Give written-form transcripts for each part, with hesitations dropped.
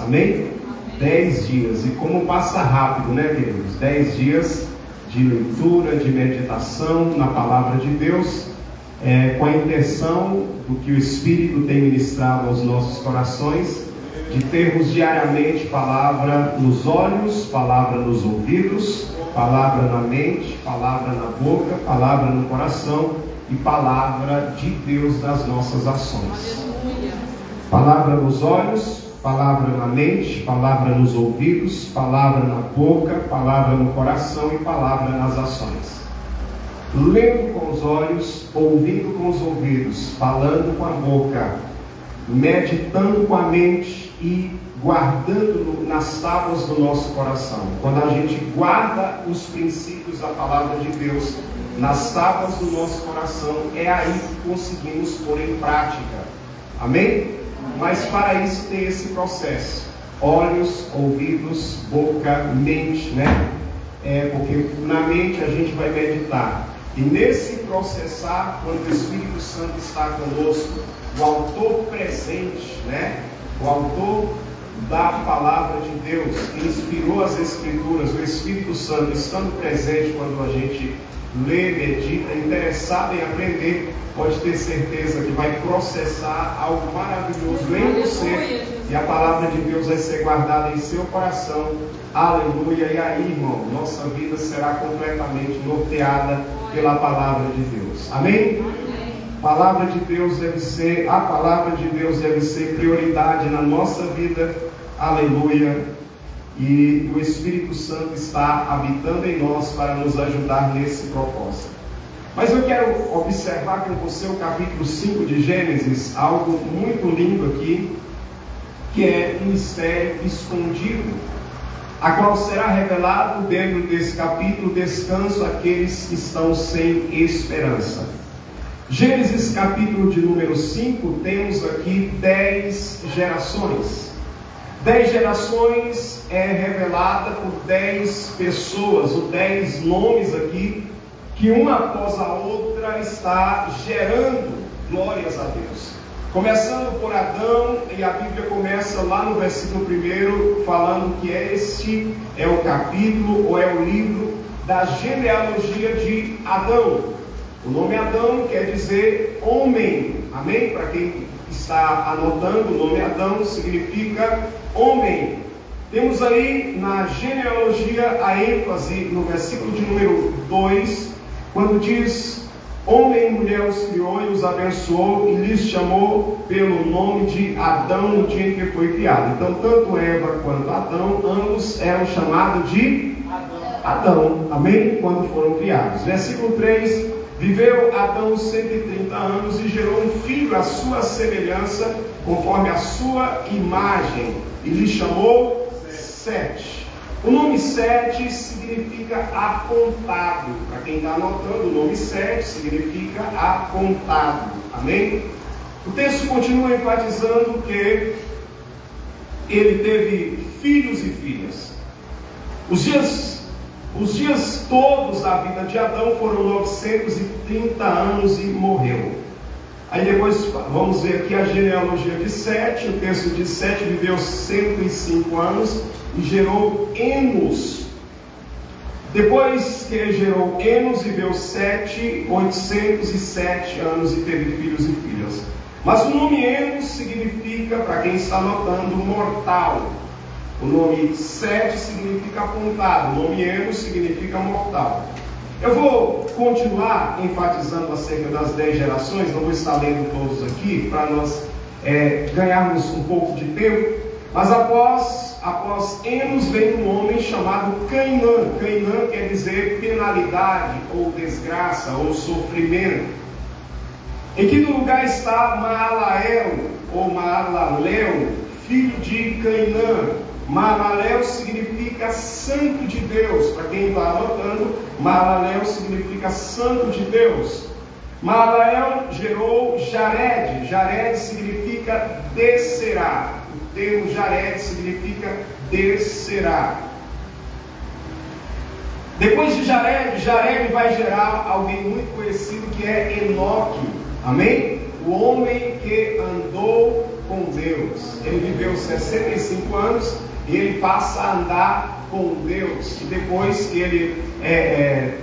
amém? 10 dias, e como passa rápido, né, queridos? 10 dias de leitura, de meditação na palavra de Deus, com a intenção do que o Espírito tem ministrado aos nossos corações, de termos diariamente palavra nos olhos, palavra nos ouvidos, palavra na mente, palavra na boca, palavra no coração e palavra de Deus nas nossas ações. Palavra nos olhos, palavra na mente, palavra nos ouvidos, palavra na boca, palavra no coração e palavra nas ações. Lendo com os olhos, ouvindo com os ouvidos, falando com a boca, meditando com a mente e guardando nas tábuas do nosso coração. Quando a gente guarda os princípios da palavra de Deus nas tábuas do nosso coração, é aí que conseguimos pôr em prática. Amém? Mas para isso tem esse processo: olhos, ouvidos, boca, mente, né? Porque na mente a gente vai meditar. E nesse processar, quando o Espírito Santo está conosco, o autor presente, né? O autor da palavra de Deus, que inspirou as Escrituras, o Espírito Santo estando presente quando a gente lê, medita, interessado em aprender, pode ter certeza que vai processar algo maravilhoso em você, e a palavra de Deus vai ser guardada em seu coração. Aleluia! E aí, irmão, nossa vida será completamente norteada pela palavra de Deus. Amém? A palavra de Deus deve ser prioridade na nossa vida. Aleluia! E o Espírito Santo está habitando em nós para nos ajudar nesse propósito. Mas eu quero observar com você o capítulo 5 de Gênesis, algo muito lindo aqui, que é um mistério escondido, a qual será revelado dentro desse capítulo, descanso àqueles que estão sem esperança. Gênesis capítulo de número 5, temos aqui 10 gerações. 10 gerações é revelada por 10 pessoas, ou 10 nomes aqui, que uma após a outra está gerando glórias a Deus. Começando por Adão, e a Bíblia começa lá no versículo 1, falando que este é o capítulo, ou é o livro da genealogia de Adão. O nome Adão quer dizer homem, amém? Para quem está anotando, o nome Adão significa homem. Temos aí na genealogia a ênfase no versículo de número 2, quando diz: homem e mulher os criou e os abençoou e lhes chamou pelo nome de Adão no dia em que foi criado. Então tanto Eva quanto Adão, ambos eram chamados de Adão, amém? Quando foram criados. Versículo 3: viveu Adão 130 anos e gerou um filho à sua semelhança, conforme a sua imagem, e lhe chamou Sete. O nome Sete significa apontado. Para quem está anotando, o nome Sete significa apontado. Amém? O texto continua enfatizando que ele teve filhos e filhas. Os dias todos da vida de Adão foram 930 anos e morreu. Aí depois vamos ver aqui a genealogia de Sete. O texto diz: Sete viveu 105 anos e gerou Enos. Depois que ele gerou Enos, viveu 807 anos e teve filhos e filhas. Mas o nome Enos significa, para quem está anotando, mortal. O nome Sete significa apontado, o nome Enos significa mortal. Eu vou continuar enfatizando acerca das 10 gerações, não vou estar lendo todos aqui, para nós ganharmos um pouco de tempo. Mas após Enos vem um homem chamado Cainã. Cainã quer dizer penalidade, ou desgraça, ou sofrimento. Em que lugar está Maalael, ou Maalalel, filho de Cainã? Maalalel significa santo de Deus. Para quem está anotando, Maalalel significa santo de Deus. Maalalel gerou Jared. Jared significa descerá. O termo Jared significa descerá. Depois de Jared vai gerar alguém muito conhecido, que é Enoque. Amém? O homem que andou com Deus. Ele viveu 65 anos e ele passa a andar com Deus. E depois que ele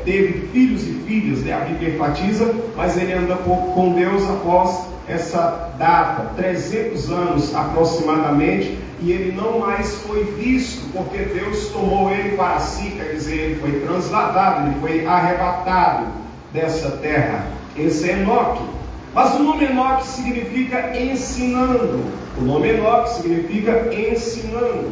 teve filhos e filhas, né? A Bíblia enfatiza, mas ele anda com Deus após essa data, 300 anos aproximadamente, e ele não mais foi visto, porque Deus tomou ele para si, quer dizer, ele foi transladado, ele foi arrebatado dessa terra. Esse é Enoque. Mas o nome Enoque significa ensinando. O nome Enoque significa ensinando.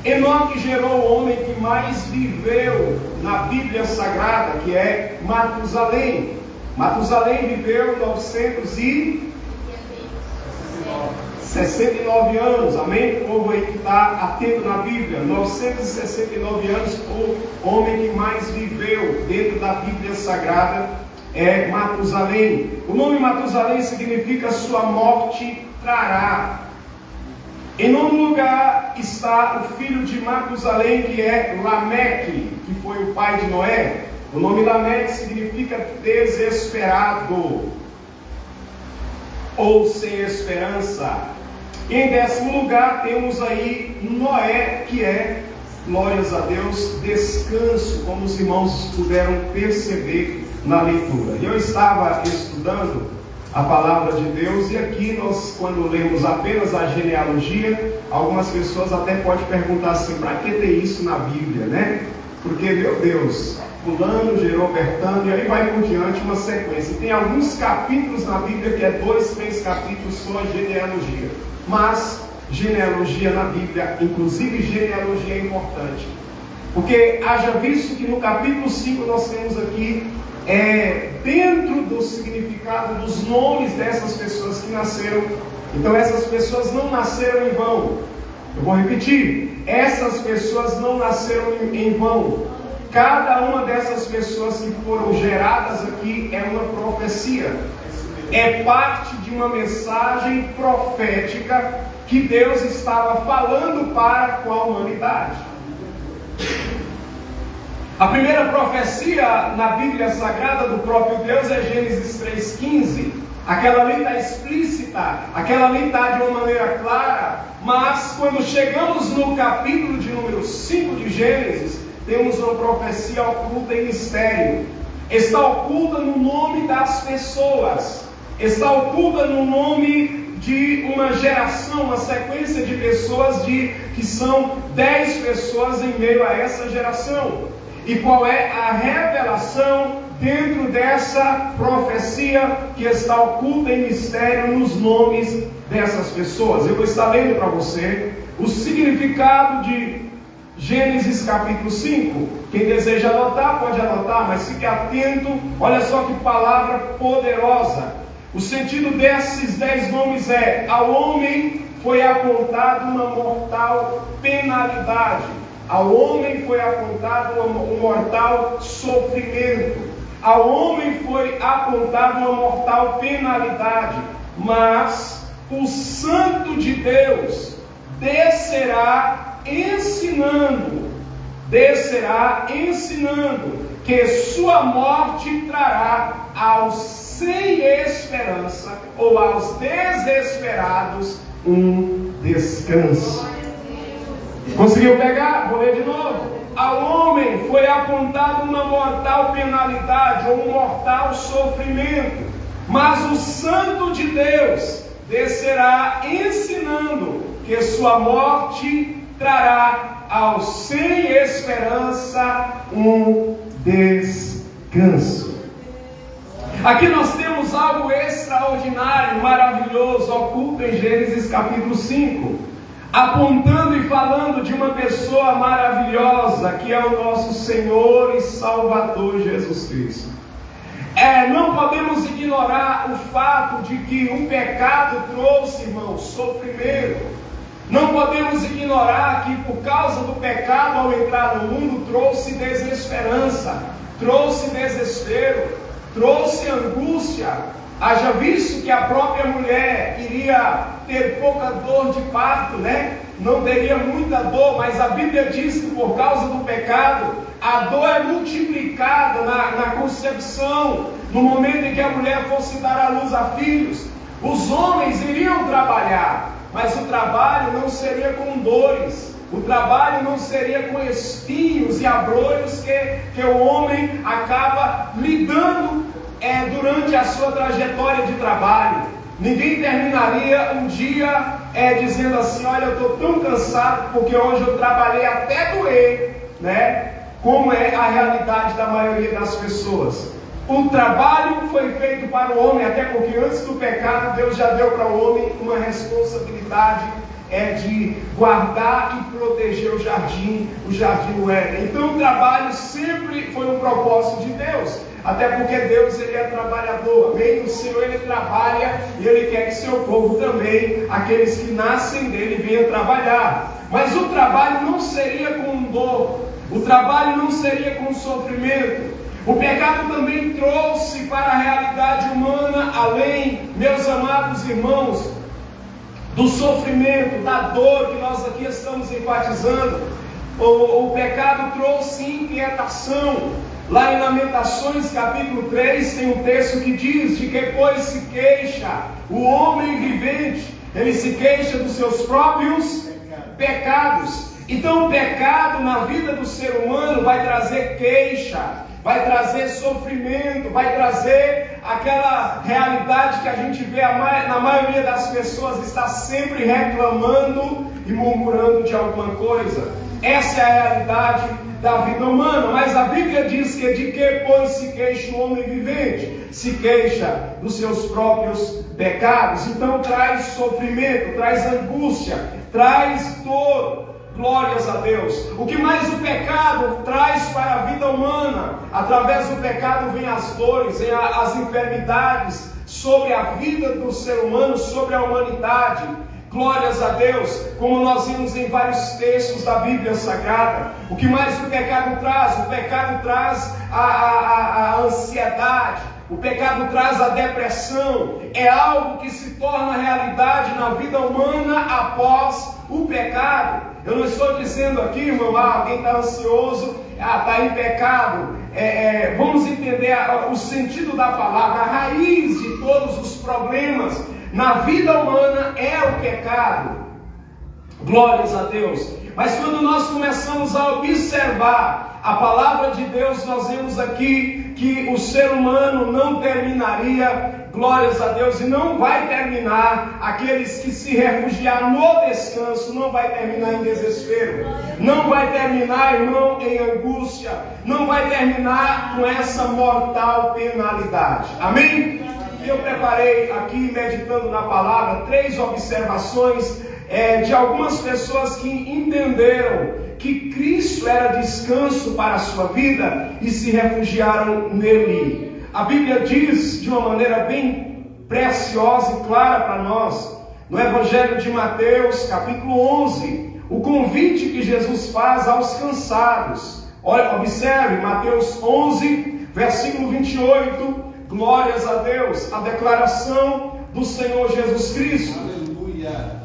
Enoque gerou o homem que mais viveu na Bíblia Sagrada, que é Matusalém. Matusalém viveu 969 anos, amém? O povo aí que está atento na Bíblia, 969 anos, o homem que mais viveu dentro da Bíblia Sagrada é Matusalém. O nome Matusalém significa sua morte trará. Em nono lugar está o filho de Matusalém, que é Lameque, que foi o pai de Noé. O nome Lameque significa desesperado ou sem esperança. Em décimo lugar temos aí Noé, que é, glórias a Deus, descanso, como os irmãos puderam perceber na leitura. Eu estava estudando a palavra de Deus, e aqui nós, quando lemos apenas a genealogia, algumas pessoas até podem perguntar assim, para que ter isso na Bíblia, né? Porque, meu Deus, fulano gerou Bertano, e aí vai por diante uma sequência. Tem alguns capítulos na Bíblia que é 2, 3 capítulos só a genealogia. Mas genealogia na Bíblia, inclusive genealogia é importante. Porque haja visto que no capítulo 5 nós temos aqui, dentro do significado dos nomes dessas pessoas que nasceram. Então essas pessoas não nasceram em vão. Eu vou repetir, essas pessoas não nasceram em vão. Cada uma dessas pessoas que foram geradas aqui é uma profecia. É parte de uma mensagem profética que Deus estava falando para com a humanidade. A primeira profecia na Bíblia Sagrada do próprio Deus é Gênesis 3,15. Aquela ali está explícita, aquela ali está de uma maneira clara, mas quando chegamos no capítulo de número 5 de Gênesis, temos uma profecia oculta em mistério. Está oculta no nome das pessoas, está oculta no nome de uma geração, uma sequência de pessoas, que são 10 pessoas em meio a essa geração. E qual é a revelação dentro dessa profecia que está oculta em mistério nos nomes dessas pessoas? Eu vou estar lendo para você o significado de Gênesis capítulo 5. Quem deseja anotar, pode anotar, mas fique atento. Olha só que palavra poderosa. O sentido desses 10 nomes é: ao homem foi apontada uma mortal penalidade. Ao homem foi apontado um mortal sofrimento. Ao homem foi apontada uma mortal penalidade. Mas o Santo de Deus descerá ensinando que sua morte trará aos sem esperança ou aos desesperados um descanso. Conseguiu pegar? Vou ler de novo. Ao homem foi apontada uma mortal penalidade ou um mortal sofrimento, mas o Santo de Deus descerá ensinando que sua morte trará aos sem esperança um descanso. Aqui nós temos algo extraordinário, maravilhoso, oculto em Gênesis capítulo 5. Apontando e falando de uma pessoa maravilhosa, que é o nosso Senhor e Salvador Jesus Cristo. Não podemos ignorar o fato de que o pecado trouxe, irmãos, sofrimento. Não podemos ignorar que por causa do pecado, ao entrar no mundo, trouxe desesperança, trouxe desespero, trouxe angústia. Haja visto que a própria mulher iria ter pouca dor de parto, né? Não teria muita dor, mas a Bíblia diz que por causa do pecado, a dor é multiplicada na concepção, no momento em que a mulher fosse dar à luz a filhos. Os homens iriam trabalhar, mas o trabalho não seria com dores, o trabalho não seria com espinhos e abrolhos que o homem acaba lidando durante a sua trajetória de trabalho. Ninguém terminaria um dia dizendo assim: olha, eu estou tão cansado porque hoje eu trabalhei até doer, né? Como é a realidade da maioria das pessoas. O trabalho foi feito para o homem, até porque antes do pecado Deus já deu para o homem uma responsabilidade de guardar e proteger o jardim do Éden. Então o trabalho sempre foi um propósito de Deus, até porque Deus, ele é trabalhador, amém? O Senhor, ele trabalha e ele quer que seu povo também, aqueles que nascem dele, venham trabalhar. Mas o trabalho não seria com dor, o trabalho não seria com sofrimento. O pecado também trouxe para a realidade humana, além, meus amados irmãos, do sofrimento, da dor que nós aqui estamos enfatizando, o pecado trouxe inquietação. Lá em Lamentações capítulo 3 tem um texto que diz: de que pois se queixa o homem vivente, ele se queixa dos seus próprios pecados. Então o pecado na vida do ser humano vai trazer queixa, vai trazer sofrimento, vai trazer aquela realidade que a gente vê na maioria das pessoas está sempre reclamando e murmurando de alguma coisa. Essa é a realidade da vida humana. Mas a Bíblia diz que de que pois se queixa o homem vivente? Se queixa dos seus próprios pecados. Então traz sofrimento, traz angústia, traz dor. Glórias a Deus. O que mais o pecado traz para a vida humana? Através do pecado vem as dores, vem as enfermidades sobre a vida do ser humano, sobre a humanidade. Glórias a Deus. Como nós vimos em vários textos da Bíblia Sagrada, o que mais o pecado traz? O pecado traz a ansiedade. O pecado traz a depressão. É algo que se torna realidade na vida humana após o pecado. Eu não estou dizendo aqui, irmão, alguém está ansioso, está em pecado. Vamos entender o sentido da palavra. A raiz de todos os problemas na vida humana é o pecado. Glórias a Deus. Mas quando nós começamos a observar a palavra de Deus, nós vemos aqui que o ser humano não terminaria, glórias a Deus, e não vai terminar. Aqueles que se refugiar no descanso, não vai terminar em desespero, não vai terminar, irmão, em angústia, não vai terminar com essa mortal penalidade. Amém? E eu preparei aqui, meditando na palavra, 3 observações de algumas pessoas que entenderam que Cristo era descanso para a sua vida e se refugiaram nele. A Bíblia diz de uma maneira bem preciosa e clara para nós, no Evangelho de Mateus, capítulo 11, o convite que Jesus faz aos cansados. Olha, observe, Mateus 11, versículo 28, glórias a Deus, a declaração do Senhor Jesus Cristo. Aleluia.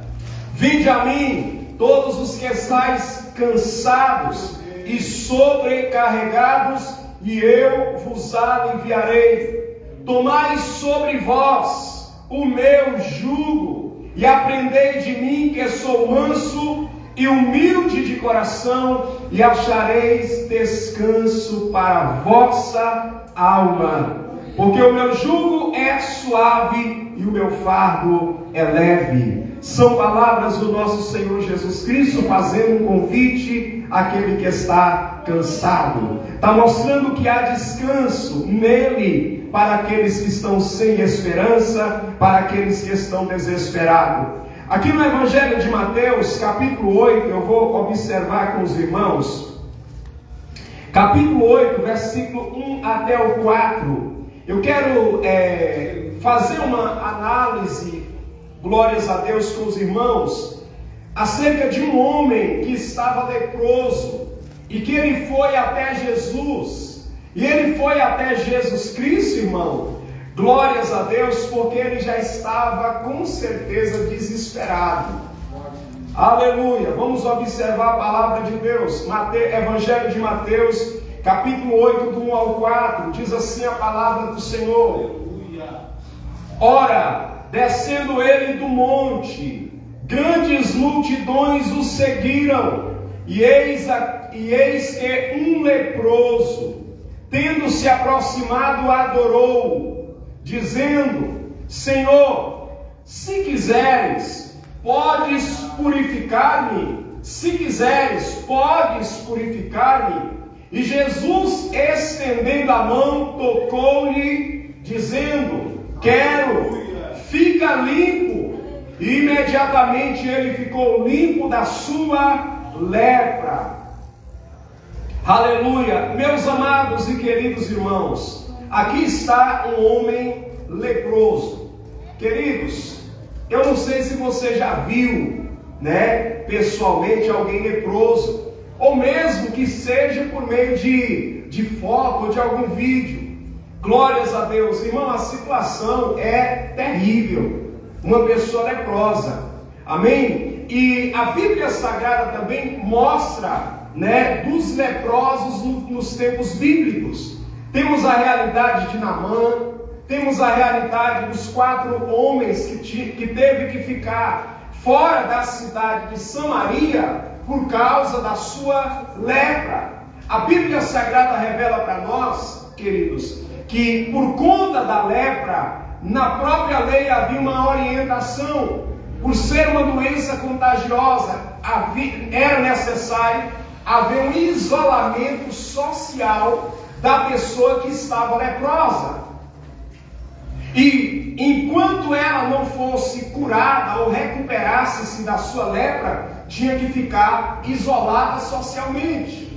Vinde a mim, todos os que estáis cansados e sobrecarregados, e eu vos aliviarei. Tomai sobre vós o meu jugo, e aprendei de mim, que sou manso e humilde de coração, e achareis descanso para a vossa alma. Porque o meu jugo é suave e o meu fardo é leve. São palavras do nosso Senhor Jesus Cristo fazendo um convite àquele que está cansado. Está mostrando que há descanso nele para aqueles que estão sem esperança, para aqueles que estão desesperados. Aqui no Evangelho de Mateus, capítulo 8, eu vou observar com os irmãos. Capítulo 8, versículo 1 até o 4. Eu quero fazer uma análise, glórias a Deus, com os irmãos, acerca de um homem que estava leproso e que ele foi até Jesus. E ele foi até Jesus Cristo, irmão, glórias a Deus, porque ele já estava com certeza desesperado. Aleluia. Vamos observar a palavra de Deus. Evangelho de Mateus, capítulo 8, do 1 ao 4, diz assim a palavra do Senhor. Ora, descendo ele do monte, grandes multidões o seguiram, e eis que um leproso, tendo se aproximado, adorou, dizendo: Senhor, se quiseres, podes purificar-me. Se quiseres, podes purificar-me. E Jesus, estendendo a mão, tocou-lhe, dizendo: quero, fica limpo. E imediatamente ele ficou limpo da sua lepra. Aleluia. Meus amados e queridos irmãos, aqui está um homem leproso. Queridos, eu não sei se você já viu, pessoalmente alguém leproso, ou mesmo que seja por meio de foto ou de algum vídeo. Glórias a Deus. Irmão, a situação é terrível. Uma pessoa leprosa. Amém? E a Bíblia Sagrada também mostra, dos leprosos nos tempos bíblicos. Temos a realidade de Naamã, temos a realidade dos 4 homens que teve que ficar fora da cidade de Samaria por causa da sua lepra. A Bíblia Sagrada revela para nós, queridos, que por conta da lepra, na própria lei havia uma orientação. Por ser uma doença contagiosa, era necessário haver um isolamento social da pessoa que estava leprosa. E enquanto ela não fosse curada ou recuperasse-se da sua lepra, tinha que ficar isolada socialmente.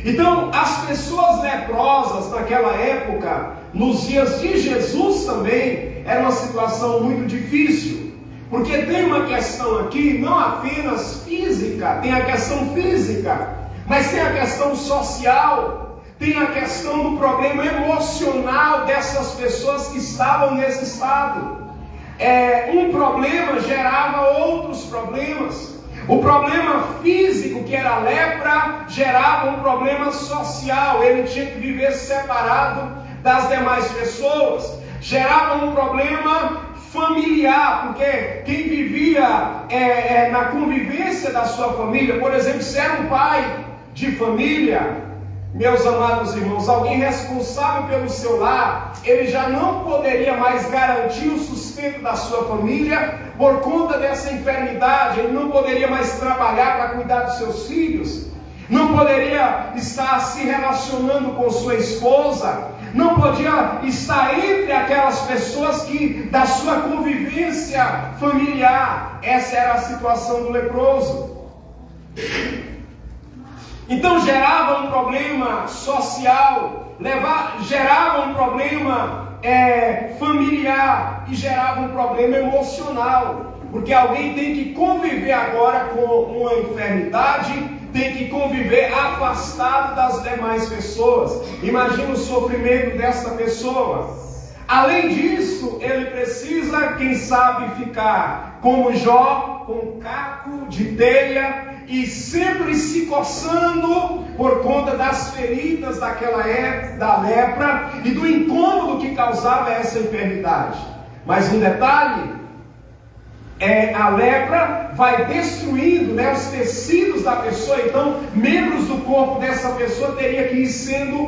Então, as pessoas leprosas naquela época, nos dias de Jesus também, era uma situação muito difícil. Porque tem uma questão aqui, não apenas física, tem a questão física, mas tem a questão social, tem a questão do problema emocional dessas pessoas que estavam nesse estado. Um problema gerava outros problemas. O problema físico, que era a lepra, gerava um problema social. Ele tinha que viver separado das demais pessoas. Gerava um problema familiar, porque quem vivia na convivência da sua família, por exemplo, se era um pai de família, meus amados irmãos, alguém responsável pelo seu lar, ele já não poderia mais garantir o sustento da sua família por conta dessa enfermidade. Ele não poderia mais trabalhar para cuidar dos seus filhos, não poderia estar se relacionando com sua esposa, não podia estar entre aquelas pessoas da sua convivência familiar. Essa era a situação do leproso. Então gerava um problema social, gerava um problema familiar e gerava um problema emocional, porque alguém tem que conviver agora com uma enfermidade, tem que conviver afastado das demais pessoas. Imagina o sofrimento dessa pessoa. Além disso, ele precisa, quem sabe, ficar como Jó, com um caco de telha e sempre se coçando por conta das feridas da lepra e do incômodo que causava essa enfermidade. Mas um detalhe, a lepra vai destruindo os tecidos da pessoa. Então, membros do corpo dessa pessoa teriam que ir sendo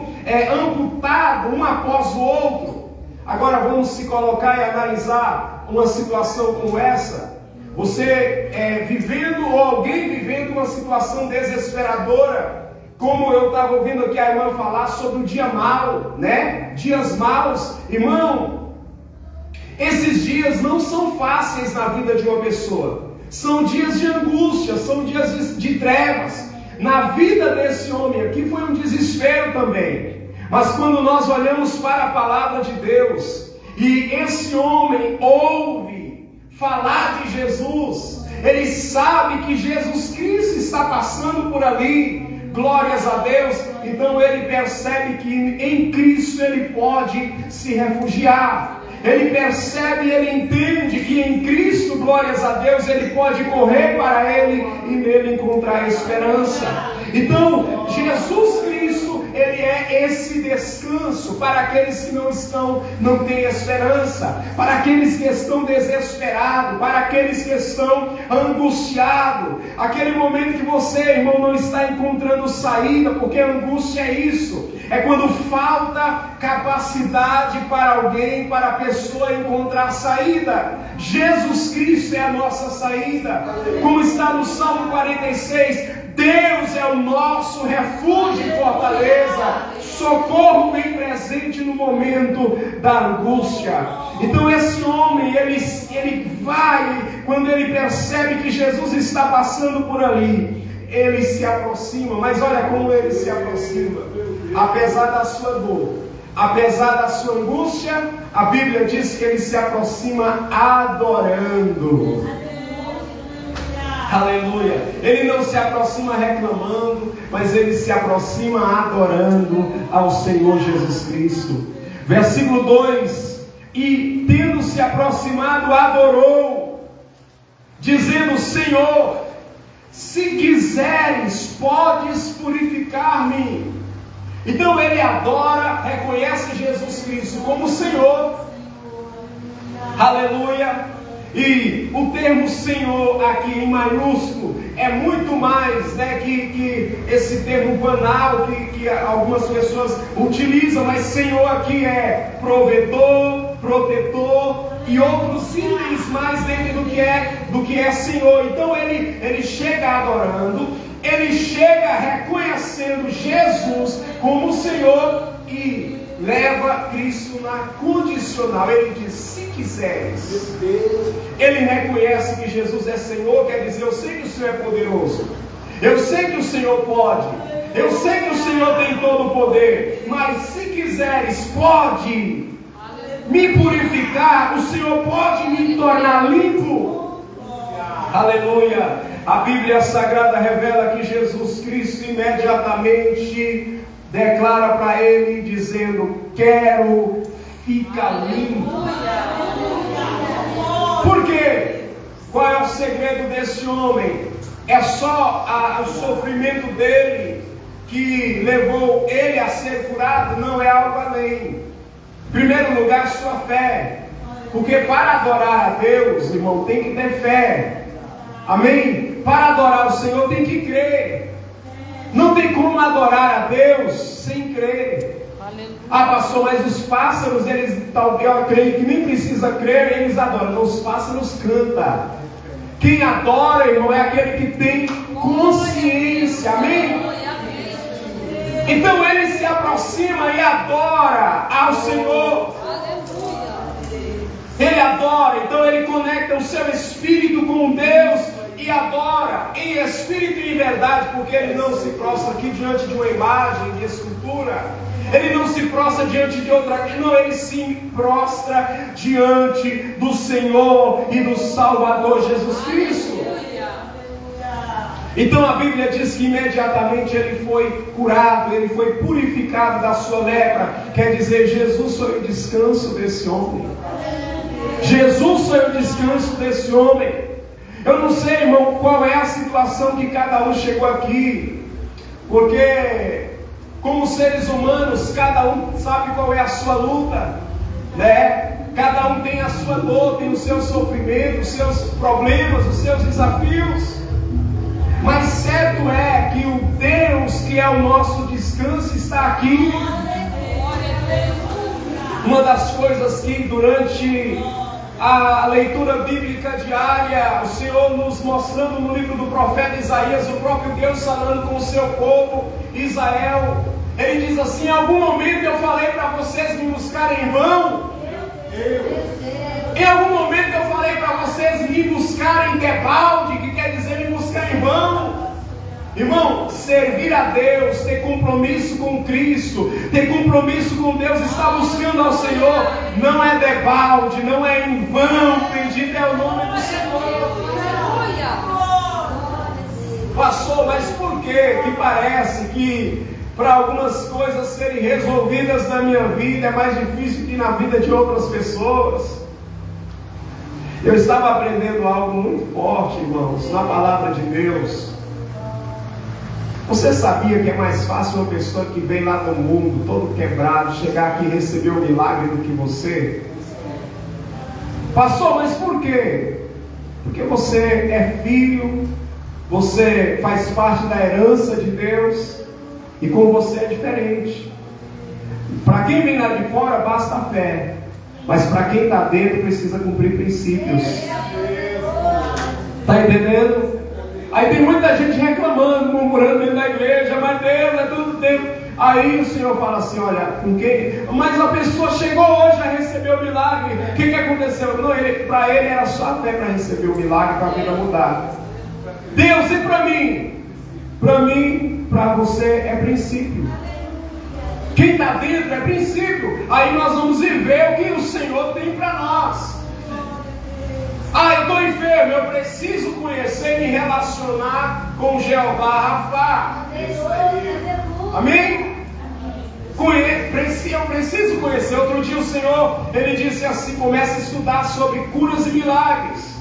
amputados um após o outro. Agora vamos se colocar e analisar uma situação como essa. Você vivendo, ou alguém vivendo uma situação desesperadora, como eu estava ouvindo aqui a irmã falar sobre o dia mau, dias maus. Irmão, esses dias não são fáceis na vida de uma pessoa. São dias de angústia, são dias de trevas. Na vida desse homem aqui foi um desespero também. Mas quando nós olhamos para a palavra de Deus, e esse homem ouve falar de Jesus, ele sabe que Jesus Cristo está passando por ali, glórias a Deus, então ele percebe que em Cristo ele pode se refugiar. Ele percebe, ele entende que em Cristo, glórias a Deus, ele pode correr para ele e nele encontrar esperança. Então, Jesus Cristo ele é esse descanso para aqueles que não têm esperança, para aqueles que estão desesperados, para aqueles que estão angustiados. Aquele momento que você, irmão, não está encontrando saída, porque a angústia é isso. É quando falta capacidade para alguém, para a pessoa encontrar saída. Jesus Cristo é a nossa saída. Como está no Salmo 46, Deus é o nosso refúgio e fortaleza, socorro bem presente no momento da angústia. Então esse homem, ele vai, quando ele percebe que Jesus está passando por ali, ele se aproxima. Mas olha como ele se aproxima. Apesar da sua dor, apesar da sua angústia, a Bíblia diz que ele se aproxima adorando. Aleluia. Ele não se aproxima reclamando, mas ele se aproxima adorando ao Senhor Jesus Cristo. Versículo 2: e tendo se aproximado, adorou, dizendo: Senhor, se quiseres, podes purificar-me. Então ele adora, reconhece Jesus Cristo como Senhor. Aleluia. E o termo Senhor aqui em maiúsculo é muito mais, que esse termo banal que algumas pessoas utilizam, mas Senhor aqui é provedor, protetor e outros itens mais dentro do que é Senhor. Então ele chega adorando, ele chega reconhecendo Jesus como Senhor e leva Cristo na condicional. Ele diz: se quiseres. Ele reconhece que Jesus é Senhor, quer dizer: eu sei que o Senhor é poderoso, eu sei que o Senhor pode, eu sei que o Senhor tem todo o poder, mas se quiseres, pode me purificar, o Senhor pode me tornar limpo. Aleluia. A Bíblia Sagrada revela que Jesus Cristo imediatamente declara para ele, dizendo: quero ficar limpo. Por quê? Qual é o segredo desse homem? É só o sofrimento dele que levou ele a ser curado? Não, é algo além. Em primeiro lugar, sua fé. Porque para adorar a Deus, irmão, tem que ter fé. Amém? Para adorar o Senhor tem que crer. Não tem como adorar a Deus sem crer. Ah, pastor, mas os pássaros, eu creio que nem precisa crer, eles adoram. Os pássaros cantam. Quem adora, irmão, é aquele que tem consciência. Amém? Então ele se aproxima e adora ao Senhor. Ele adora, então ele conecta o seu espírito com Deus e adora em espírito e em verdade, porque ele não se prostra aqui diante de uma imagem de escultura, ele não se prostra diante de outra, não, ele se prostra diante do Senhor e do Salvador Jesus Cristo. Então a Bíblia diz que imediatamente ele foi curado, ele foi purificado da sua lepra. Quer dizer, Jesus foi o descanso desse homem. Jesus foi o descanso desse homem. Eu não sei, irmão, qual é a situação que cada um chegou aqui, porque como seres humanos, cada um sabe qual é a sua luta, né? Cada um tem a sua dor, tem o seu sofrimento, os seus problemas, os seus desafios. Mas certo é que o Deus que é o nosso descanso está aqui. Uma das coisas que durante a leitura bíblica diária, o Senhor nos mostrando no livro do profeta Isaías, o próprio Deus falando com o seu povo Israel, ele diz assim: em algum momento eu falei para vocês me buscarem em vão. Em algum momento eu falei para vocês me buscarem debalde, que quer dizer me buscar em vão. Irmão, servir a Deus, ter compromisso com Cristo, ter compromisso com Deus, estar buscando ao Senhor, não é debalde, não é em vão. Bendito é o nome do Senhor. Pastor, mas por que parece que para algumas coisas serem resolvidas na minha vida é mais difícil que na vida de outras pessoas? Eu estava aprendendo algo muito forte, irmãos, na palavra de Deus. Você sabia que é mais fácil uma pessoa que vem lá do mundo, todo quebrado, chegar aqui e receber o milagre do que você? Pastor, mas por quê? Porque você é filho, você faz parte da herança de Deus, e com você é diferente. Para quem vem lá de fora basta a fé, mas para quem está dentro precisa cumprir princípios. Está entendendo? Aí tem muita gente reclamando, murmurando dentro da igreja, mas Deus é tudo tempo. Aí o Senhor fala assim, olha, com quem? Mas a pessoa chegou hoje a receber o milagre. O que aconteceu? Não, para ele era só a fé para receber o milagre, para a vida mudar. Deus, e para mim? Para mim, para você é princípio. Quem está dentro é princípio. Aí nós vamos viver o que o Senhor tem para nós. Eu estou enfermo, eu preciso conhecer e me relacionar com Jeová Rafá. Amém? Eu preciso conhecer. Outro dia o Senhor, Ele disse assim, começa a estudar sobre curas e milagres.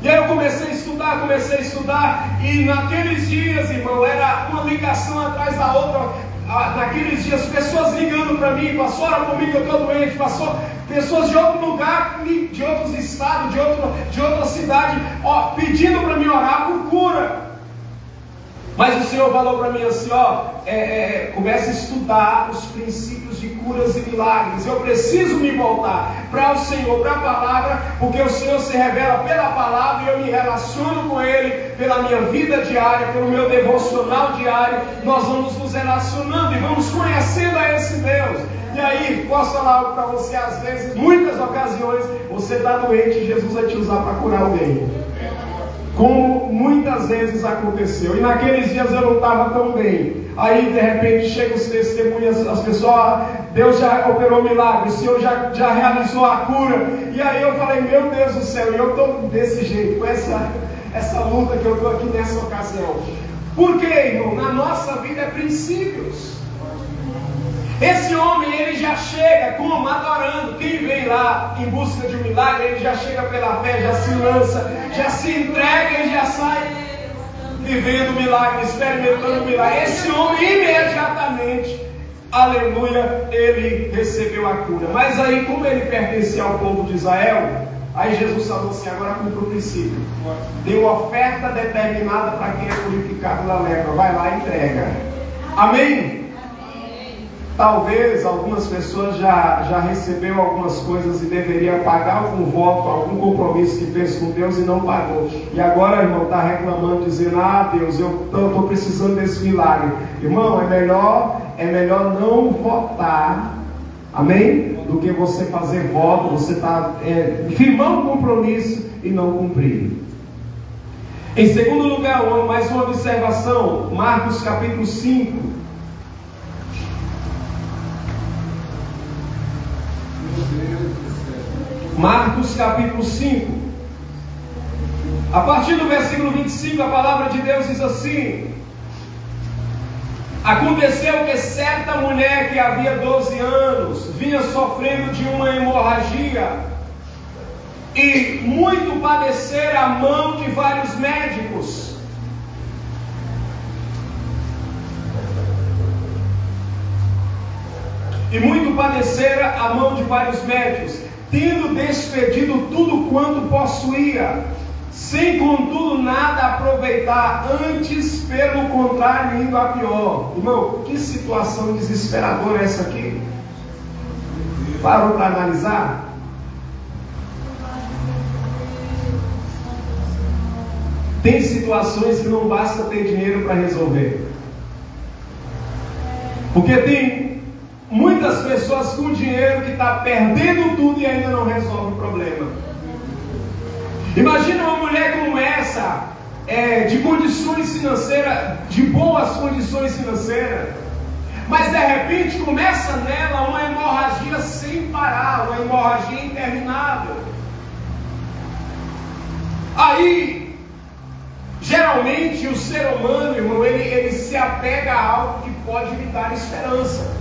E aí eu comecei a estudar, e naqueles dias, irmão, era uma ligação atrás da outra. Naqueles dias, pessoas ligando para mim, pastor, ora comigo, eu estou doente, pastor, pessoas de outro lugar, de outros estados, de outra cidade, pedindo para mim orar por cura. Mas o Senhor falou para mim assim, comece a estudar os princípios de curas e milagres. Eu preciso me voltar para o Senhor, para a palavra, porque o Senhor se revela pela palavra e eu me relaciono com Ele pela minha vida diária, pelo meu devocional diário. Nós vamos nos relacionando e vamos conhecendo a esse Deus. E aí, posso falar algo para você, às vezes, muitas ocasiões, você está doente e Jesus vai te usar para curar alguém. Como muitas vezes aconteceu. E naqueles dias eu não estava tão bem. Aí de repente chegam os testemunhos, as pessoas, Deus já operou milagre, o Senhor já realizou a cura. E aí eu falei, meu Deus do céu, e eu estou desse jeito, com essa luta que eu estou aqui nessa ocasião. Por quê, irmão? Na nossa vida é princípios. Esse homem, ele já chega como? Adorando. Quem vem lá em busca de um milagre, ele já chega pela fé, já se lança, já se entrega e já sai vivendo o milagre, experimentando o milagre. Esse homem imediatamente, aleluia, ele recebeu a cura. Mas aí, como ele pertencia ao povo de Israel, aí Jesus falou assim, agora cumpre o princípio. Tem uma oferta determinada para quem é purificado da lepra. Vai lá e entrega. Amém? Talvez algumas pessoas já recebeu algumas coisas e deveria pagar algum voto, algum compromisso que fez com Deus e não pagou. E agora, irmão, está reclamando, dizendo, Deus, eu estou precisando desse milagre. Irmão, é melhor não votar, amém? Do que você fazer voto, você firmar um compromisso e não cumprir. Em segundo lugar, mais uma observação, Marcos capítulo 5. Marcos capítulo 5, a partir do versículo 25, a palavra de Deus diz assim: aconteceu que certa mulher que havia 12 anos vinha sofrendo de uma hemorragia e muito padecera a mão de vários médicos. Tendo despedido tudo quanto possuía, sem contudo nada aproveitar, antes pelo contrário indo a pior. Irmão, que situação desesperadora é essa aqui? Parou para analisar? Tem situações que não basta ter dinheiro para resolver, porque tem muitas pessoas com dinheiro que está perdendo tudo e ainda não resolve o problema. Imagina uma mulher como essa, de condições financeiras, de boas condições financeiras, mas de repente começa nela uma hemorragia sem parar, uma hemorragia interminável. Aí, geralmente o ser humano, irmão, ele se apega a algo que pode lhe dar esperança.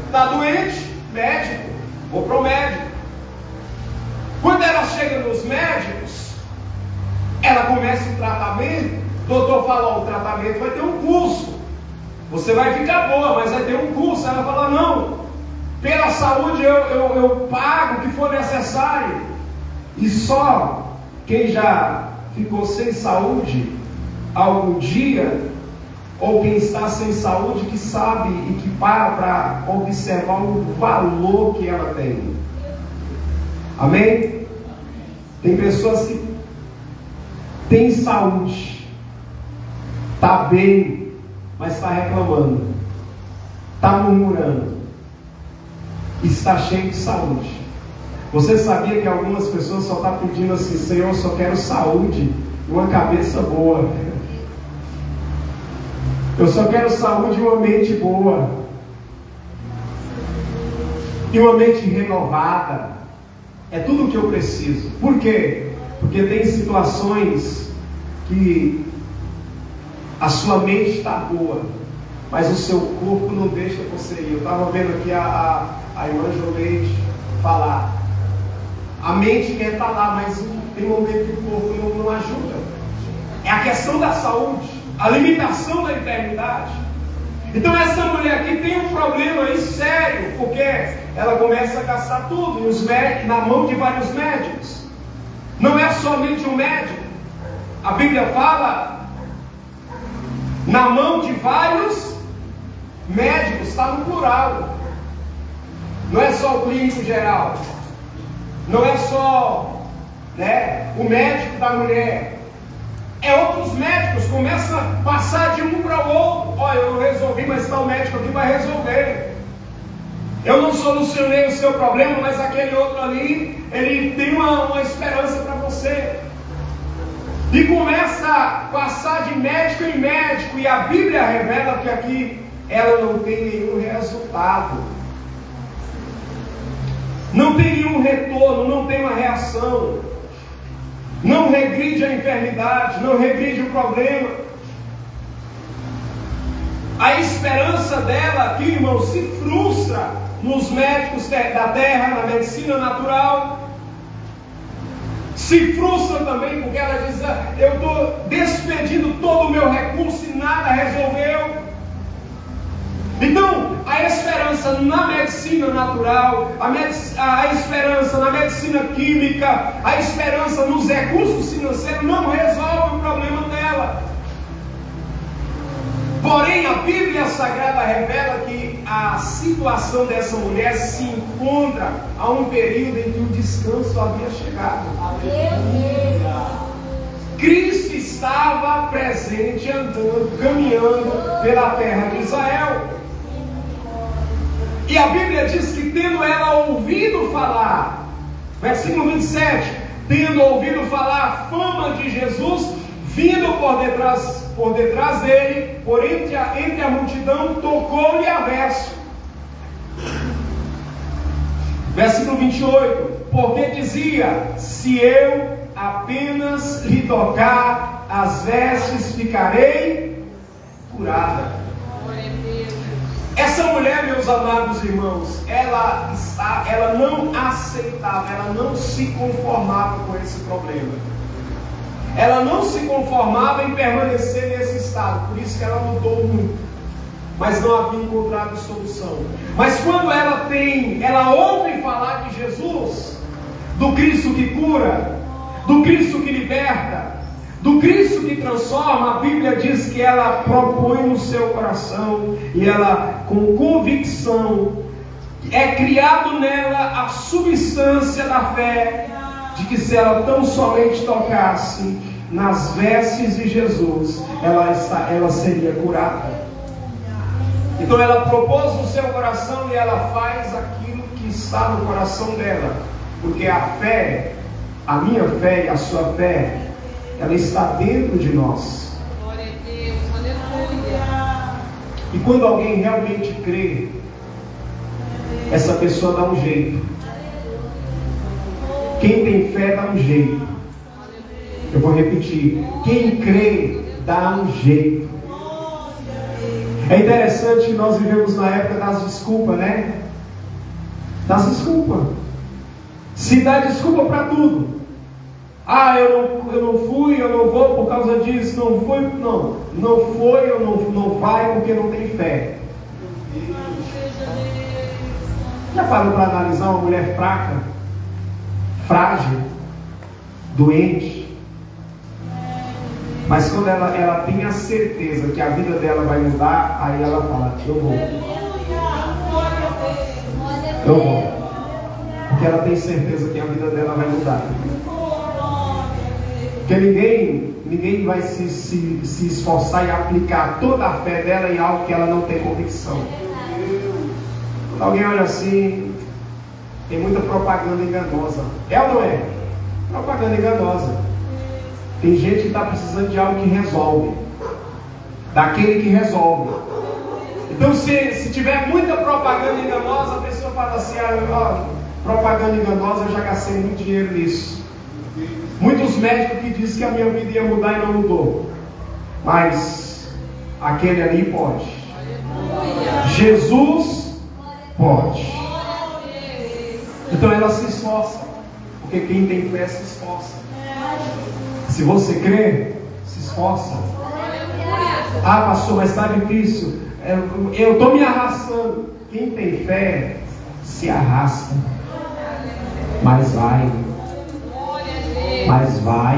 Está doente? Médico. Vou para o médico. Quando ela chega nos médicos, ela começa o tratamento. O doutor fala, o tratamento vai ter um custo. Você vai ficar boa, mas vai ter um custo. Ela fala, não, pela saúde eu pago o que for necessário. E só quem já ficou sem saúde algum dia, ou quem está sem saúde, que sabe e que para observar o valor que ela tem. Amém? Tem pessoas que têm saúde, está bem, mas está reclamando, está murmurando, está cheio de saúde. Você sabia que algumas pessoas só estão pedindo assim, Senhor, eu só quero saúde e uma cabeça boa. Eu só quero saúde e uma mente boa. E uma mente renovada. É tudo o que eu preciso. Por quê? Porque tem situações que a sua mente está boa, mas o seu corpo não deixa você ir. Eu estava vendo aqui a irmã Joleide falar. A mente quer estar lá, mas tem um momento que o corpo não ajuda. É a questão da saúde, a limitação da eternidade. Então essa mulher aqui tem um problema aí sério, porque ela começa a gastar tudo na mão de vários médicos. Não é somente um médico. A Bíblia fala na mão de vários médicos, está no plural. Não é só o clínico geral. Não é só o médico da mulher. É outros médicos, começam a passar de um para o outro. Olha, eu não resolvi, mas tal médico aqui vai resolver. Eu não solucionei o seu problema, mas aquele outro ali, ele tem uma esperança para você. E começa a passar de médico em médico. E a Bíblia revela que aqui ela não tem nenhum resultado. Não tem nenhum retorno, não tem uma reação. Não regride a enfermidade, não regride o problema. A esperança dela aqui, irmão, se frustra nos médicos da terra, na medicina natural. Se frustra também porque ela diz, eu estou despedindo todo o meu recurso e nada resolveu. Então, a esperança na medicina natural, a esperança na medicina química, a esperança nos recursos financeiros não resolve o problema dela. Porém, a Bíblia Sagrada revela que a situação dessa mulher se encontra a um período em que o descanso havia chegado. Cristo estava presente, andando, caminhando pela terra de Israel. E a Bíblia diz que tendo ela ouvido falar, versículo 27, tendo ouvido falar a fama de Jesus, vindo por detrás dele, por entre a multidão, tocou-lhe a veste. Versículo 28, porque dizia, se eu apenas lhe tocar as vestes, ficarei curada. Essa mulher, meus amados irmãos, ela não aceitava, ela não se conformava com esse problema. Ela não se conformava em permanecer nesse estado, por isso que ela mudou muito, mas não havia encontrado solução. Mas quando ela ouve falar de Jesus, do Cristo que cura, do Cristo que liberta, do Cristo que transforma, a Bíblia diz que ela propõe no seu coração, e ela, com convicção, é criado nela a substância da fé, de que se ela tão somente tocasse nas vestes de Jesus, ela seria curada. Então ela propôs no seu coração e ela faz aquilo que está no coração dela, porque a fé, a minha fé e a sua fé, ela está dentro de nós. Glória a Deus, aleluia. E quando alguém realmente crê, essa pessoa dá um jeito. Quem tem fé dá um jeito. Eu vou repetir: quem crê dá um jeito. É interessante que nós vivemos na época das desculpas, né? Das desculpas. Se dá desculpa para tudo. Ah, eu não fui, eu não vou por causa disso, não foi, não foi, ou não vai porque não tem fé. Já parou para analisar uma mulher fraca, frágil, doente? Mas quando ela tem a certeza que a vida dela vai mudar, aí ela fala, eu vou. Eu vou. Porque ela tem certeza que a vida dela vai mudar. Porque ninguém vai se esforçar e aplicar toda a fé dela em algo que ela não tem convicção. Quando alguém olha assim, tem muita propaganda enganosa. É ou não é? Propaganda enganosa. Tem gente que está precisando de algo que resolve. Daquele que resolve. Então se tiver muita propaganda enganosa, a pessoa fala assim, propaganda enganosa, eu já gastei muito dinheiro nisso. Muitos médicos que dizem que a minha vida ia mudar e não mudou. Mas aquele ali pode. Jesus pode. Então ela se esforça. Porque quem tem fé se esforça. Se você crê, se esforça. Ah, pastor, mas está difícil. Eu estou me arrastando. Quem tem fé se arrasta. Mas vai. Mas vai.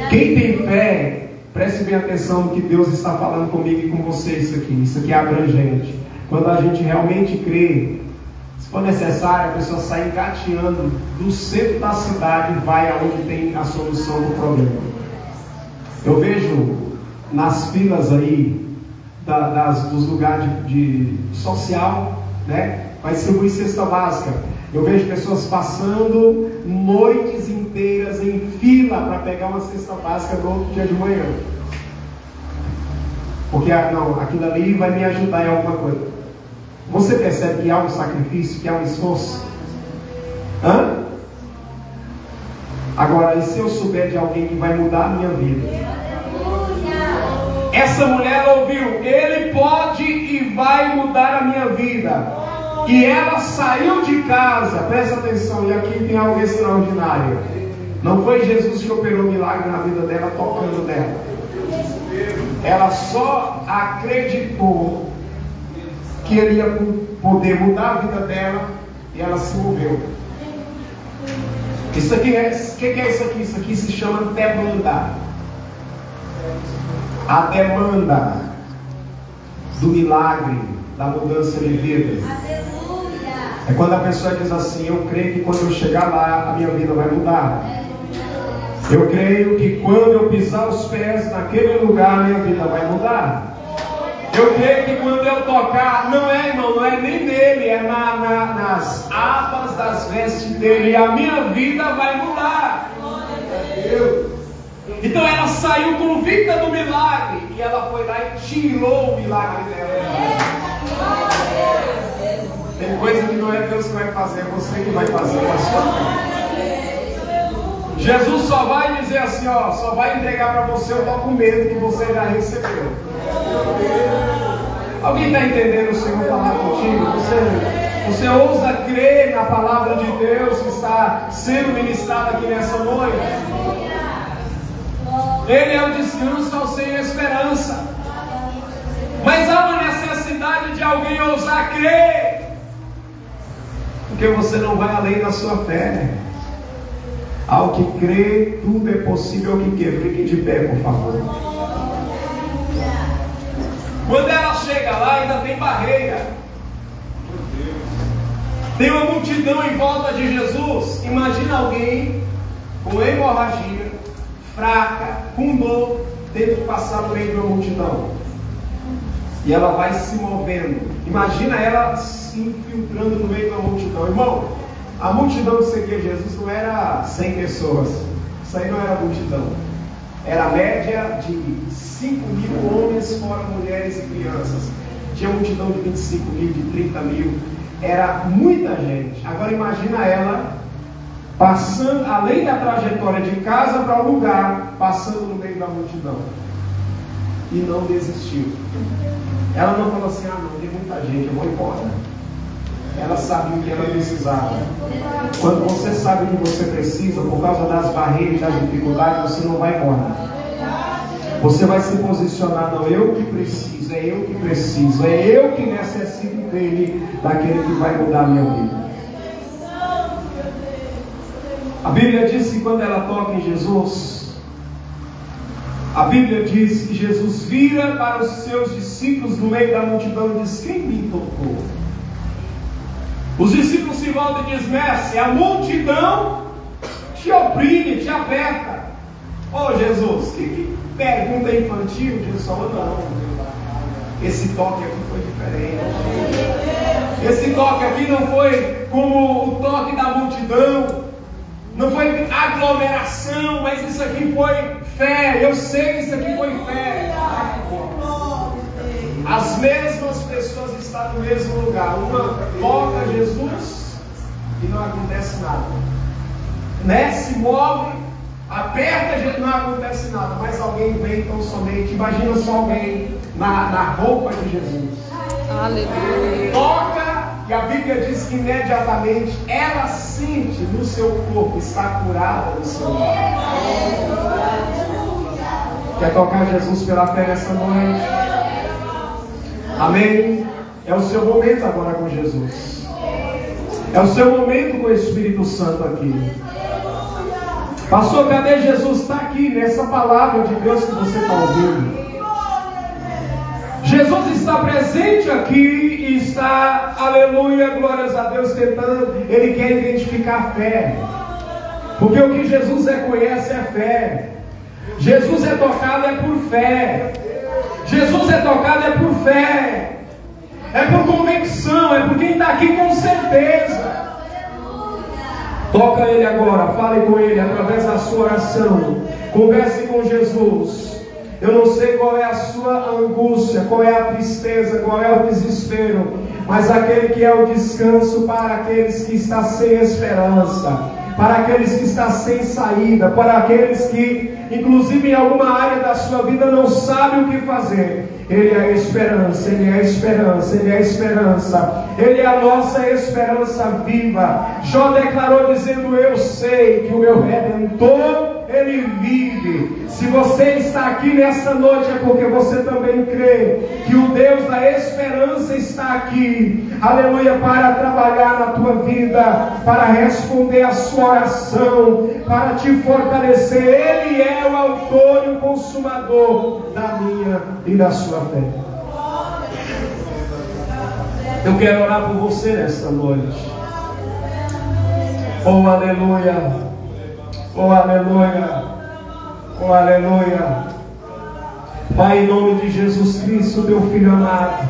Quem tem fé, preste bem atenção no que Deus está falando comigo e com você. Isso aqui é abrangente. Quando a gente realmente crê, se for necessário, a pessoa sai engateando do centro da cidade e vai aonde tem a solução do problema. Eu vejo nas filas aí dos lugares de social, né? Vai distribuir cesta básica. Eu vejo pessoas passando noites inteiras em fila para pegar uma cesta básica no outro dia de manhã. Porque aquilo ali vai me ajudar em alguma coisa. Você percebe que há um sacrifício, que há um esforço? Agora, e se eu souber de alguém que vai mudar a minha vida? Essa mulher ouviu, ele pode e vai mudar a minha vida. E ela saiu de casa, presta atenção, e aqui tem algo extraordinário. Não foi Jesus que operou milagre na vida dela, tocando nela. Ela só acreditou que ele ia poder mudar a vida dela, e ela se moveu. Isso aqui o que é isso aqui? Isso aqui se chama demanda. A demanda do milagre, da mudança de vida. É quando a pessoa diz assim, eu creio que quando eu chegar lá, a minha vida vai mudar. Eu creio que quando eu pisar os pés naquele lugar, a minha vida vai mudar. Eu creio que quando eu tocar, não é nem nele, é nas abas das vestes dele, e a minha vida vai mudar. Então ela saiu convicta do milagre, e ela foi lá e tirou o milagre dela. Tem coisa que não é Deus que vai fazer, é você que vai fazer a sua vida. Jesus só vai dizer assim, só vai entregar para você o documento que você já recebeu. Alguém está entendendo o Senhor falar contigo? Você ousa crer na palavra de Deus que está sendo ministrada aqui nessa noite? Ele é o descanso ao sem esperança. Mas há uma necessidade de alguém ousar crer. Porque você não vai além da sua fé. Ao que crê, tudo é possível. Que fique de pé, por favor. Quando ela chega lá, ainda tem barreira. Tem uma multidão em volta de Jesus. Imagina alguém com hemorragia, fraca, com dor, tendo que passar no meio de uma multidão. E ela vai se movendo. Imagina ela se infiltrando no meio de uma multidão. Irmão, a multidão que seguia Jesus não era 100 pessoas. Isso aí não era multidão. Era a média de 5.000 homens, fora mulheres e crianças. Tinha multidão de 25.000, de 30.000. Era muita gente. Agora imagina ela passando, além da trajetória de casa para o lugar, passando no meio da multidão. E não desistiu. Ela não falou assim, não, tem muita gente, eu vou embora. Ela sabia o que ela precisava. Quando você sabe o que você precisa, por causa das barreiras, das dificuldades, você não vai embora. Você vai se posicionar, não, eu que preciso, é eu que preciso, é eu que necessito dele, daquele que vai mudar a minha vida. A Bíblia diz que quando ela toca em Jesus, a Bíblia diz que Jesus vira para os seus discípulos no meio da multidão e diz: quem me tocou? Os discípulos se voltam e dizem: mestre, a multidão te oprime, te aperta. Oh Jesus, que pergunta infantil. Jesus falou: não, esse toque aqui foi diferente. Esse toque aqui não foi como o toque da multidão, não foi aglomeração, mas isso aqui foi fé. Eu sei que isso aqui foi fé. As mesmas pessoas estão no mesmo lugar. Uma toca Jesus e não acontece nada, né? Se move, aperta Jesus, não acontece nada. Mas alguém vem tão somente. Imagina só alguém na roupa de Jesus. Aleluia. Toca, e a Bíblia diz que imediatamente ela sente no seu corpo, está curada do seu corpo. Quer tocar Jesus pela fé nessa noite? Amém? É o seu momento agora com Jesus. É o seu momento com o Espírito Santo aqui. Pastor, cadê Jesus? Está aqui nessa palavra de Deus que você está ouvindo. Jesus está presente aqui e está, aleluia, glórias a Deus, tentando. Ele quer identificar a fé, porque o que Jesus reconhece é fé. Jesus é tocado é por fé. Jesus é tocado é por fé, é por convicção, é por quem está aqui com certeza. Toca Ele agora, fale com Ele através da sua oração, converse com Jesus. Eu não sei qual é a sua angústia, qual é a tristeza, qual é o desespero, mas aquele que é o descanso para aqueles que estão sem esperança, para aqueles que estão sem saída, para aqueles que, inclusive em alguma área da sua vida, não sabem o que fazer. Ele é a esperança, Ele é a esperança, Ele é a esperança, Ele é a nossa esperança viva. Jó declarou dizendo: eu sei que o meu Redentor, Ele vive. Se você está aqui nessa noite é porque você também crê que o Deus da esperança está aqui, aleluia, para trabalhar na tua vida, para responder a sua oração, para te fortalecer. Ele é o autor e o consumador da minha e da sua fé. Eu quero orar por você nesta noite. Oh aleluia, oh aleluia, oh aleluia. Pai, em nome de Jesus Cristo, teu Filho amado,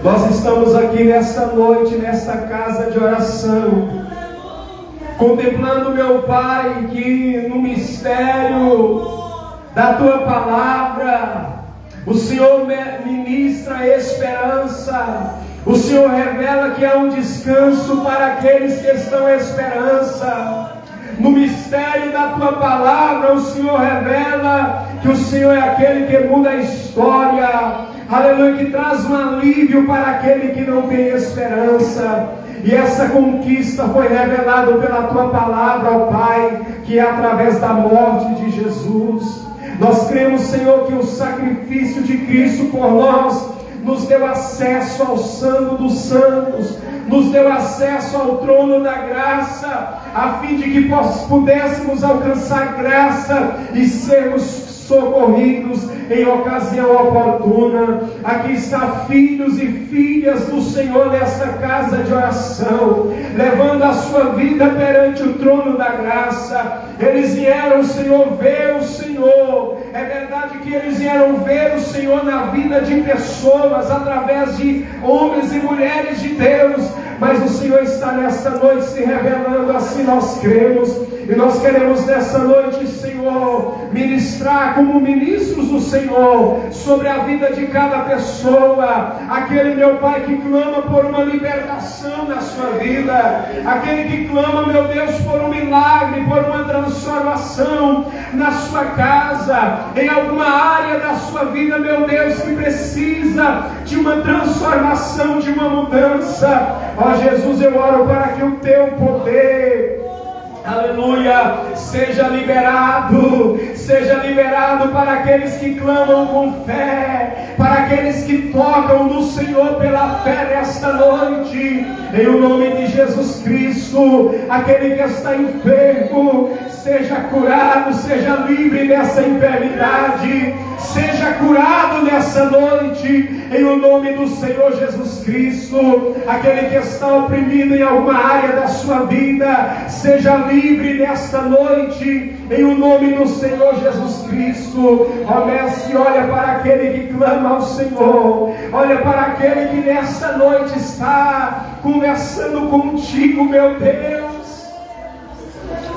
nós estamos aqui nesta noite, nesta casa de oração, contemplando, meu Pai, que no mistério da tua palavra o Senhor ministra esperança. O Senhor revela que há um descanso para aqueles que estão em esperança. No mistério da tua palavra, o Senhor revela que o Senhor é aquele que muda a história, aleluia, que traz um alívio para aquele que não tem esperança. E essa conquista foi revelada pela tua palavra, ó Pai, que é através da morte de Jesus. Nós cremos, Senhor, que o sacrifício de Cristo por nós nos deu acesso ao Santo dos Santos, nos deu acesso ao trono da graça, a fim de que pudéssemos alcançar graça e sermos socorridos em ocasião oportuna. Aqui está filhos e filhas do Senhor nessa casa de oração, levando a sua vida perante o trono da graça. Eles vieram, Senhor, ver o Senhor. É verdade que eles vieram ver o Senhor na vida de pessoas, através de homens e mulheres de Deus, mas o Senhor está nesta noite se revelando, assim nós cremos. E nós queremos nessa noite, Senhor, ministrar como ministros do Senhor sobre a vida de cada pessoa. Aquele, meu Pai, que clama por uma libertação na sua vida, aquele que clama, meu Deus, por um milagre, por uma transformação na sua casa, em alguma alguma área da sua vida, meu Deus, que precisa de uma transformação, de uma mudança. Ó Jesus, eu oro para que o teu poder, aleluia, seja liberado para aqueles que clamam com fé, para aqueles que tocam no Senhor pela fé nesta noite, em o nome de Jesus Cristo. Aquele que está enfermo, seja curado, seja livre dessa enfermidade, seja curado nessa noite, em o nome do Senhor Jesus Cristo. Aquele que está oprimido em alguma área da sua vida, seja livre nesta noite, em o nome do Senhor Jesus Cristo. Ó Mestre, olha para aquele que clama ao Senhor, olha para aquele que nesta noite está conversando contigo, meu Deus.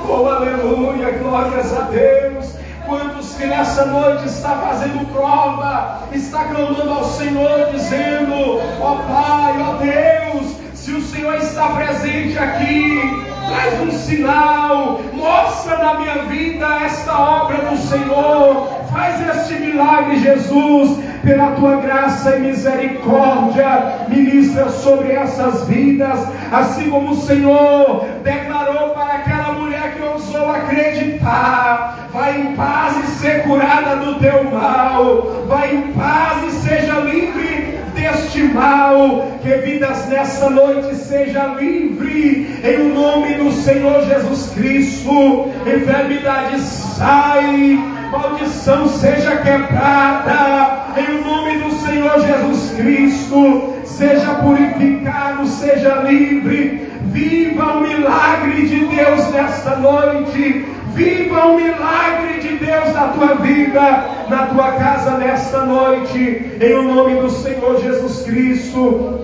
Oh, aleluia, glórias a Deus. Quantos que nessa noite está fazendo prova, está clamando ao Senhor, dizendo: ó Pai, ó Deus, se o Senhor está presente aqui, traz um sinal, mostra na minha vida esta obra do Senhor, faz este milagre, Jesus, pela tua graça e misericórdia, ministra sobre essas vidas, assim como o Senhor declarou para aquela mulher que ousou acreditar. Vai em paz e ser curada do teu mal, vai em paz e seja livre deste mal. Que vidas nessa noite seja livre, em o nome do Senhor Jesus Cristo. Enfermidade sai, maldição seja quebrada, em o nome do Senhor Jesus Cristo. Seja purificado, seja livre. Viva o milagre de Deus nesta noite. Viva o milagre de Deus na tua vida, na tua casa nesta noite, em o nome do Senhor Jesus Cristo.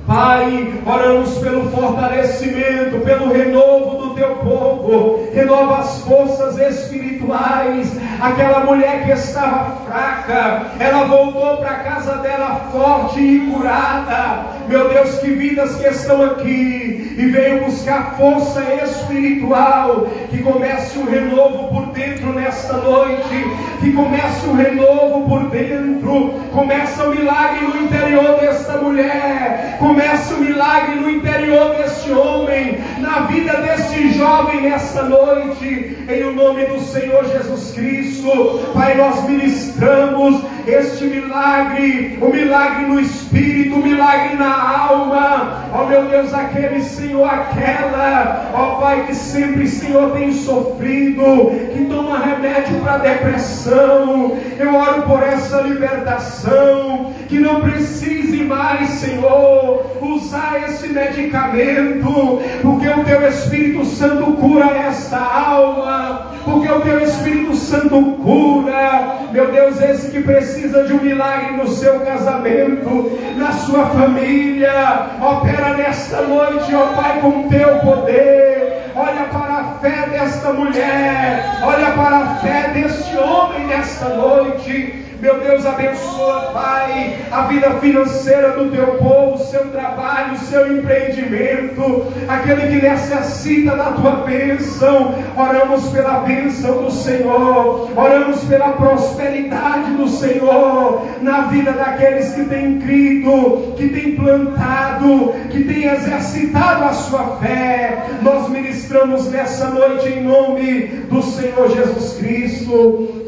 Pai, oramos pelo fortalecimento, pelo renovo do teu povo. Renova as forças espirituais. Aquela mulher que estava fraca, ela voltou para a casa dela forte e curada. Meu Deus, que vidas que estão aqui e veio buscar força espiritual. Que comece um renovo por dentro nesta noite, que comece um renovo por dentro. Começa o milagre no interior desta mulher, começa o milagre no interior deste homem, na vida deste jovem nesta noite, em o nome do Senhor Jesus Cristo. Pai, nós ministramos este milagre, o milagre no espírito, o milagre na alma. Ó meu Deus, aquele Senhor, aquela, ó Pai, que sempre, Senhor, tem sofrido, que toma remédio para depressão, eu oro por essa libertação, que não precise mais, Senhor, usar esse medicamento, porque o teu Espírito Santo cura esta alma, porque o teu Espírito Santo cura. Meu Deus, esse que precisa de um milagre no seu casamento, na sua família, opera nesta noite, ó Pai, com o teu poder. Olha para a fé desta mulher, olha para a fé deste homem nesta noite. Meu Deus, abençoa, Pai, a vida financeira do teu povo, o seu trabalho, o seu empreendimento, aquele que necessita da tua bênção. Oramos pela bênção do Senhor, oramos pela prosperidade do Senhor na vida daqueles que têm crido, que têm plantado, que têm exercitado a sua fé. Nós ministramos nessa noite em nome do Senhor Jesus Cristo.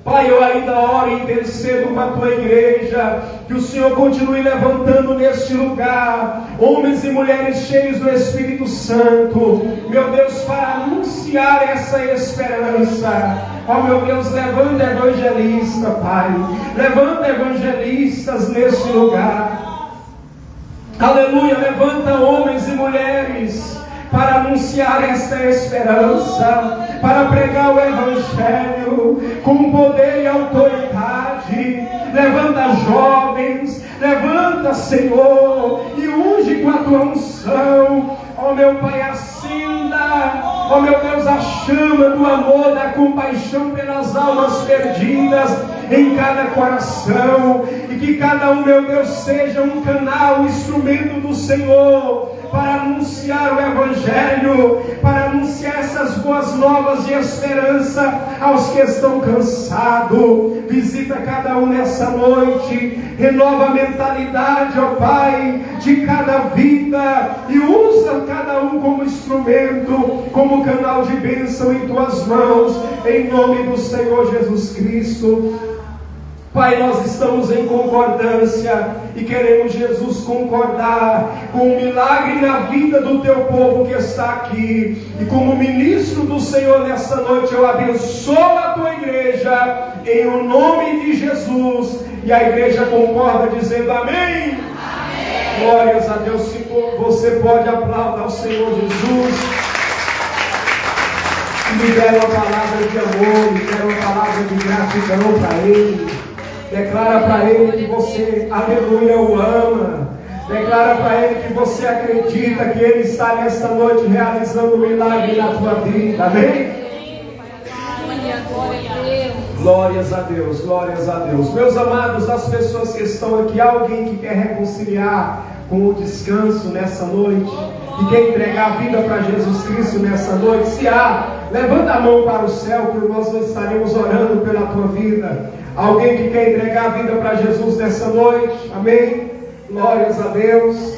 Pai, eu ainda oro e intercedo com a tua igreja, que o Senhor continue levantando neste lugar homens e mulheres cheios do Espírito Santo, meu Deus, para anunciar essa esperança. Ó meu Deus, levanta evangelista, Pai, levanta evangelistas neste lugar, aleluia, levanta homens e mulheres para anunciar esta esperança, para pregar o Evangelho com poder e autoridade. Levanta jovens, levanta, Senhor, e unge com a tua unção. Ó meu Pai, acenda, ó meu Deus, a chama do amor, da compaixão pelas almas perdidas em cada coração, e que cada um, meu Deus, seja um canal, um instrumento do Senhor para anunciar o Evangelho, para anunciar essas boas novas de esperança aos que estão cansados. Visita cada um nessa noite, renova a mentalidade, ó Pai, de cada vida, e usa cada um como instrumento, como canal de bênção em Tuas mãos, em nome do Senhor Jesus Cristo. Pai, nós estamos em concordância e queremos, Jesus, concordar com o milagre na vida do Teu povo que está aqui. E como ministro do Senhor nessa noite, eu abençoo a Tua igreja em o nome de Jesus. E a igreja concorda dizendo amém. Amém. Glórias a Deus. Se você pode aplaudir ao Senhor Jesus. E libera uma palavra de amor, libera uma palavra de gratidão para Ele. Declara para Ele que você, aleluia, o ama. Declara para Ele que você acredita que Ele está nesta noite realizando um milagre na tua vida. Amém? Glórias a Deus, glórias a Deus. Meus amados, das pessoas que estão aqui, há alguém que quer reconciliar com o descanso nessa noite? E quer entregar a vida para Jesus Cristo nessa noite? Se há, levanta a mão para o céu, que nós estaremos orando pela tua vida. Alguém que quer entregar a vida para Jesus nessa noite? Amém? Glórias a Deus.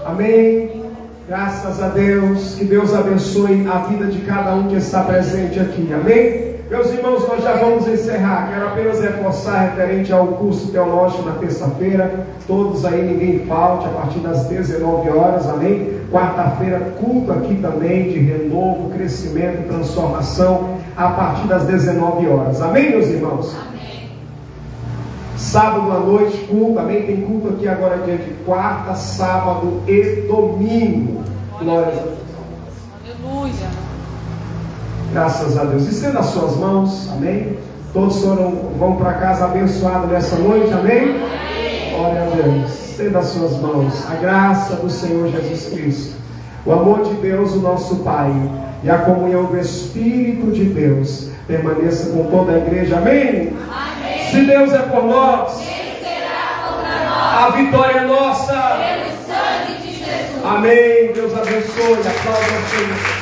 Amém? Graças a Deus. Que Deus abençoe a vida de cada um que está presente aqui. Amém? Meus irmãos, nós já vamos encerrar. Quero apenas reforçar referente ao curso teológico na terça-feira. Todos aí, ninguém falte, a partir das 19 horas. Amém? Quarta-feira, culto aqui também de renovo, crescimento, transformação, a partir das 19 horas. Amém, meus irmãos? Amém. Sábado à noite, culto, amém? Tem culto aqui agora dia de quarta, sábado e domingo. Glórias a Deus. Aleluia. Graças a Deus. Estenda as suas mãos, amém? Todos vão para casa abençoados nessa noite, amém? Glória a Deus. Estenda as suas mãos. A graça do Senhor Jesus Cristo, o amor de Deus, o nosso Pai, e a comunhão do Espírito de Deus permaneça com toda a igreja, amém? Amém. Se Deus é por nós, quem será contra nós? A vitória é nossa pelo sangue de Jesus. Amém. Deus abençoe. Aplauda ao Senhor.